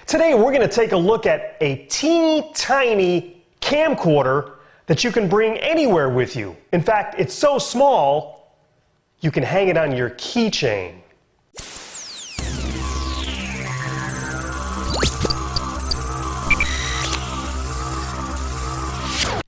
Today we're going to take a look at a teeny tiny camcorder that you can bring anywhere with you. In fact, it's so small you can hang it on your keychain.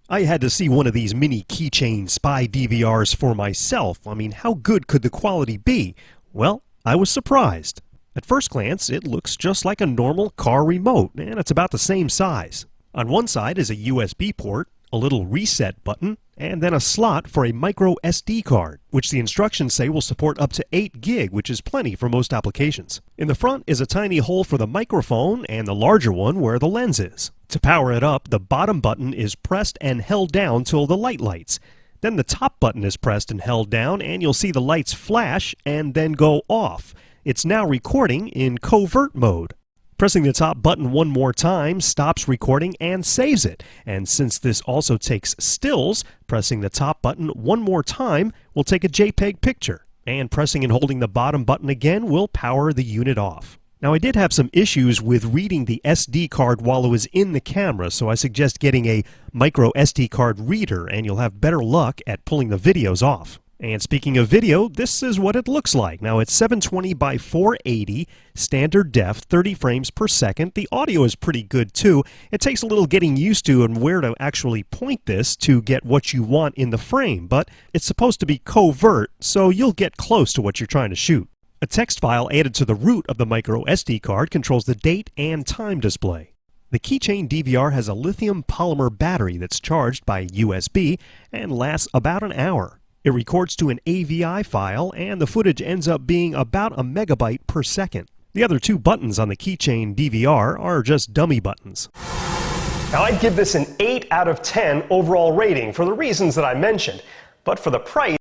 I had to see one of these mini keychain spy DVRs for myself. I mean, how good could the quality be? Well, I was surprised. At first glance, it looks just like a normal car remote, and it's about the same size. On one side is a USB port, a little reset button, and then a slot for a micro SD card, which the instructions say will support up to 8 gig, which is plenty for most applications. In the front is a tiny hole for the microphone and the larger one where the lens is. To power it up, the bottom button is pressed and held down till the light lights. Then the top button is pressed and held down, and you'll see the lights flash and then go off. It's now recording in covert mode. Pressing the top button one more time stops recording and saves it. And since this also takes stills, pressing the top button one more time will take a JPEG picture. And pressing and holding the bottom button again will power the unit off. Now, I did have some issues with reading the SD card while it was in the camera, so I suggest getting a micro SD card reader, and you'll have better luck at pulling the videos off. And speaking of video, this is what it looks like. Now, it's 720 by 480, standard def, 30 frames per second. The audio is pretty good, too. It takes a little getting used to and where to actually point this to get what you want in the frame, but it's supposed to be covert, so you'll get close to what you're trying to shoot. A text file added to the root of the micro SD card controls the date and time display. The keychain DVR has a lithium polymer battery that's charged by USB and lasts about an hour. It records to an AVI file, and the footage ends up being about a megabyte per second. The other two buttons on the keychain DVR are just dummy buttons. Now, I'd give this an 8 out of 10 overall rating for the reasons that I mentioned, but for the price,